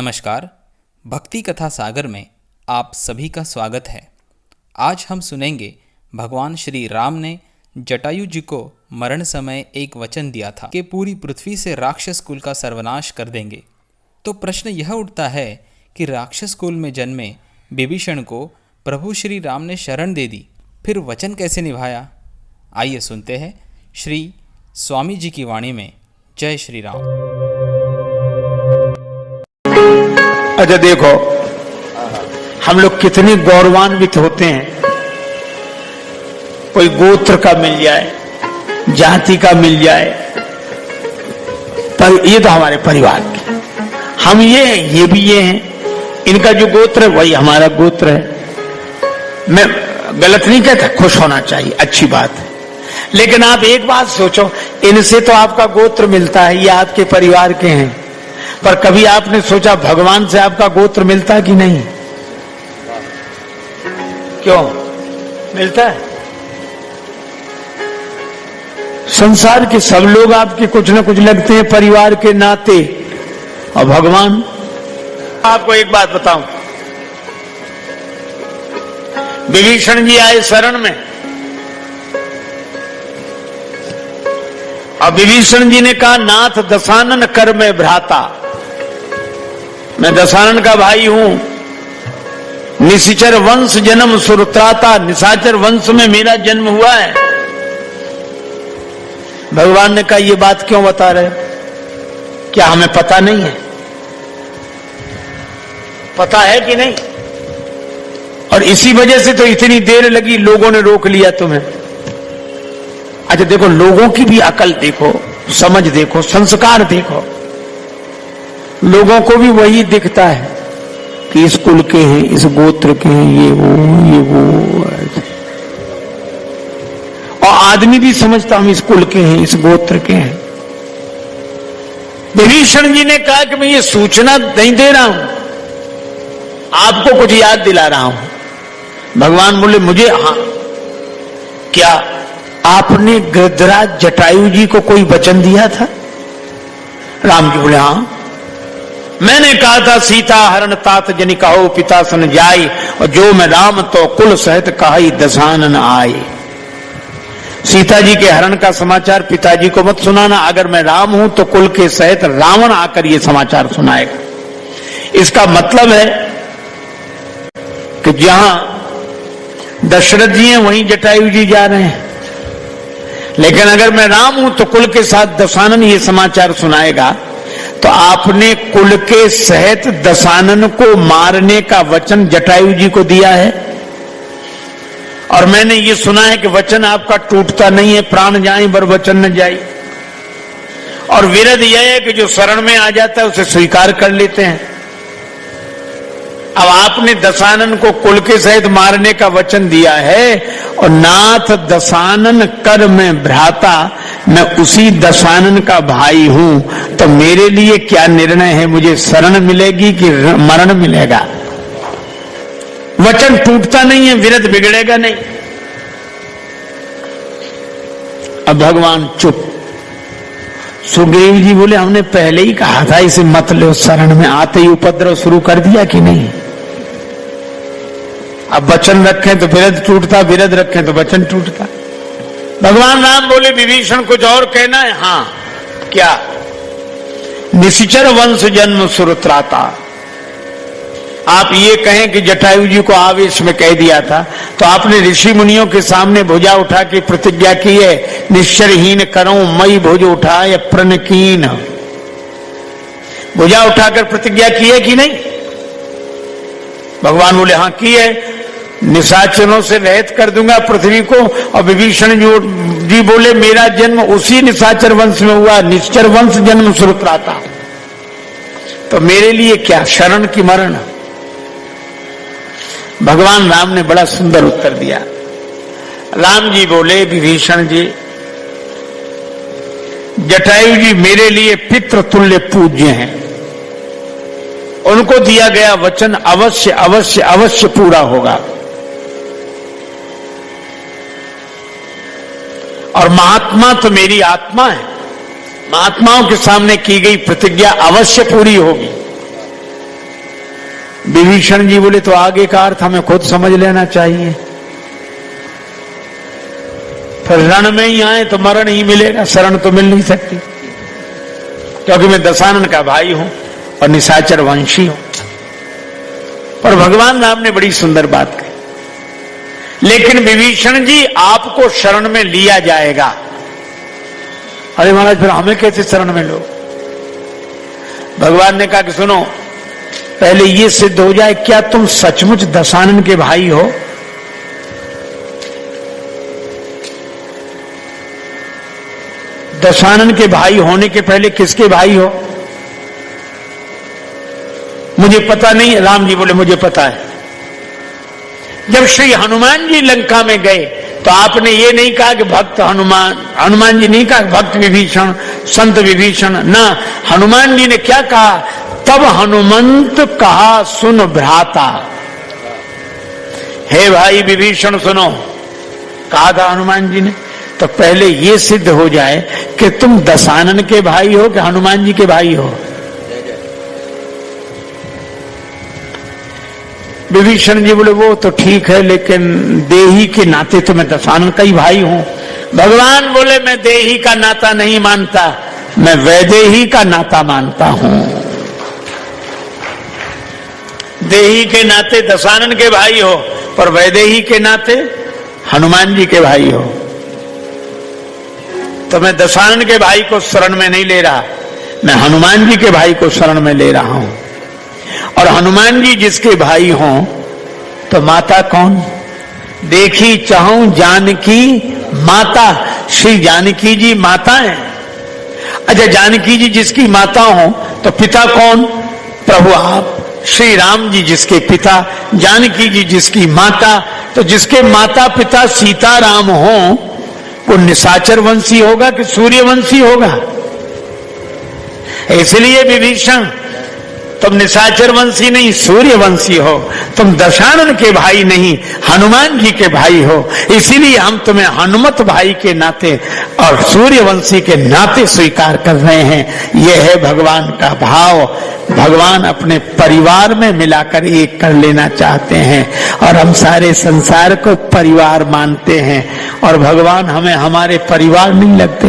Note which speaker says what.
Speaker 1: नमस्कार। भक्ति कथा सागर में आप सभी का स्वागत है। आज हम सुनेंगे भगवान श्री राम ने जटायु जी को मरण समय एक वचन दिया था कि पूरी पृथ्वी से राक्षस कुल का सर्वनाश कर देंगे। तो प्रश्न यह उठता है कि राक्षस कुल में जन्मे विभीषण को प्रभु श्री राम ने शरण दे दी, फिर वचन कैसे निभाया? आइए सुनते हैं श्री स्वामी जी की वाणी में। जय श्री राम।
Speaker 2: अच्छा देखो, हम लोग कितने गौरवान्वित होते हैं। कोई गोत्र का मिल जाए, जाति का मिल जाए, पर ये तो हमारे परिवार के, हम ये भी ये हैं। इनका जो गोत्र है वही हमारा गोत्र है। मैं गलत नहीं कहता, खुश होना चाहिए, अच्छी बात है। लेकिन आप एक बात सोचो, इनसे तो आपका गोत्र मिलता है, ये आपके परिवार के हैं, पर कभी आपने सोचा भगवान से आपका गोत्र मिलता कि नहीं? क्यों मिलता है? संसार के सब लोग आपके कुछ न कुछ लगते हैं परिवार के नाते, और भगवान। आपको एक बात बताऊं, विभीषण जी आए शरण में, और विभीषण जी ने कहा, नाथ दशानन कर में भ्राता, मैं दशानन का भाई हूं। निशाचर वंश जन्म सुरत्राता, निशाचर वंश में मेरा जन्म हुआ है। भगवान ने कहा, ये बात क्यों बता रहे? क्या हमें पता नहीं है? पता है कि नहीं? और इसी वजह से तो इतनी देर लगी, लोगों ने रोक लिया तुम्हें। अच्छा देखो, लोगों की भी अकल देखो, समझ देखो, संस्कार देखो। लोगों को भी वही दिखता है कि इस कुल के हैं, इस गोत्र के हैं, ये वो। और आदमी भी समझता हम इस कुल के हैं, इस गोत्र के हैं। विभीषण जी ने कहा कि मैं ये सूचना नहीं दे रहा हूं, आपको कुछ याद दिला रहा हूं। भगवान बोले, मुझे? हाँ। क्या आपने गृधराज जटायु जी को कोई वचन दिया था? राम जी बोले, हाँ। मैंने कहा था, सीता हरण तात जनि कहो पिता सन जाई, और जो मैं राम तो कुल सहित कहाई दशानन आए। सीता जी के हरण का समाचार पिताजी को मत सुनाना, अगर मैं राम हूं तो कुल के सहित रावण आकर ये समाचार सुनाएगा। इसका मतलब है कि जहां दशरथ जी हैं वहीं जटायु जी जा रहे हैं, लेकिन अगर मैं राम हूं तो कुल के साथ दशानन ये समाचार सुनाएगा। तो आपने कुल के सहित दशानन को मारने का वचन जटायु जी को दिया है, और मैंने ये सुना है कि वचन आपका टूटता नहीं है, प्राण जाए बर वचन न जाए। और विरध यह है कि जो शरण में आ जाता है उसे स्वीकार कर लेते हैं। अब आपने दशानन को कुल के सहित मारने का वचन दिया है, और नाथ दशानन कर में भ्राता, मैं उसी दशानन का भाई हूं, तो मेरे लिए क्या निर्णय है? मुझे शरण मिलेगी कि मरण मिलेगा? वचन टूटता नहीं है, विरध बिगड़ेगा नहीं। अब भगवान चुप। सुग्रीव जी बोले, हमने पहले ही कहा था इसे मत लो शरण में, आते ही उपद्रव शुरू कर दिया कि नहीं? अब वचन रखें तो विरध टूटता, विरध रखें तो वचन टूटता। भगवान राम बोले, विभीषण कुछ और कहना है? हाँ। क्या? निशाचर वंश जन्म सुरत्राता। आप ये कहें कि जटायु जी को आवेश में कह दिया था, तो आपने ऋषि मुनियों के सामने भुजा उठा के प्रतिज्ञा की है, निश्चरहीन करूं मई भुज उठाए प्रणकीन। भुजा उठाकर प्रतिज्ञा की है कि नहीं? भगवान बोले, हाँ की है। निशाचरों से रहित कर दूंगा पृथ्वी को। और विभीषण जी बोले, मेरा जन्म उसी निशाचर वंश में हुआ, निश्चर वंश जन्म सुरत्राता, तो मेरे लिए क्या शरण की मरण? भगवान राम ने बड़ा सुंदर उत्तर दिया। राम जी बोले, विभीषण जी, जटायु जी मेरे लिए पितृ तुल्य पूज्य हैं, उनको दिया गया वचन अवश्य अवश्य अवश्य पूरा होगा। और महात्मा तो मेरी आत्मा है, महात्माओं के सामने की गई प्रतिज्ञा अवश्य पूरी होगी। विभीषण जी बोले तो आगे का अर्थ हमें खुद समझ लेना चाहिए, फिर रण में ही आए तो मरण ही मिलेगा, शरण तो मिल नहीं सकती, क्योंकि मैं दशानन का भाई हूं और निशाचर वंशी हूं। और भगवान राम ने बड़ी सुंदर बात कही, लेकिन विभीषण जी आपको शरण में लिया जाएगा। अरे महाराज फिर हमें कैसे शरण में लो? भगवान ने कहा कि सुनो, पहले ये सिद्ध हो जाए क्या तुम सचमुच दशानन के भाई हो? दशानन के भाई होने के पहले किसके भाई हो? मुझे पता नहीं। राम जी बोले मुझे पता है। जब श्री हनुमान जी लंका में गए तो आपने ये नहीं कहा कि भक्त हनुमान, हनुमान जी नहीं कहा भक्त विभीषण, संत विभीषण, ना, हनुमान जी ने क्या कहा? तब हनुमंत कहा सुन भ्राता, हे भाई विभीषण सुनो, कहा था हनुमान जी ने। तो पहले ये सिद्ध हो जाए कि तुम दशानन के भाई हो कि हनुमान जी के भाई हो। विभीषण जी बोले वो तो ठीक है, लेकिन देही के नाते तो मैं दशानन का ही भाई हूं। भगवान बोले मैं देही का नाता नहीं मानता, मैं वैदेही का नाता मानता हूं। देही के नाते दशानन के भाई हो, पर वैदेही के नाते हनुमान जी के भाई हो। तो मैं दशानन के भाई को शरण में नहीं ले रहा, मैं हनुमान जी के भाई को शरण में ले रहा हूं। और हनुमान जी जिसके भाई हों तो माता कौन? देखी चाहूं जानकी माता, श्री जानकी जी माता है। अच्छा, जानकी जी जिसकी माता हो तो पिता कौन? प्रभु आप। श्री राम जी जिसके पिता, जानकी जी जिसकी माता, तो जिसके माता पिता सीताराम हो वो निशाचर वंशी होगा कि सूर्यवंशी होगा? इसलिए विभीषण तुम निशाचर वंशी नहीं सूर्यवंशी हो, तुम दशानन के भाई नहीं हनुमान जी के भाई हो। इसीलिए हम तुम्हें हनुमत भाई के नाते और सूर्यवंशी के नाते स्वीकार कर रहे हैं। यह है भगवान का भाव। भगवान अपने परिवार में मिलाकर एक कर लेना चाहते हैं और हम सारे संसार को परिवार मानते हैं, और भगवान हमें हमारे परिवार नहीं लगते।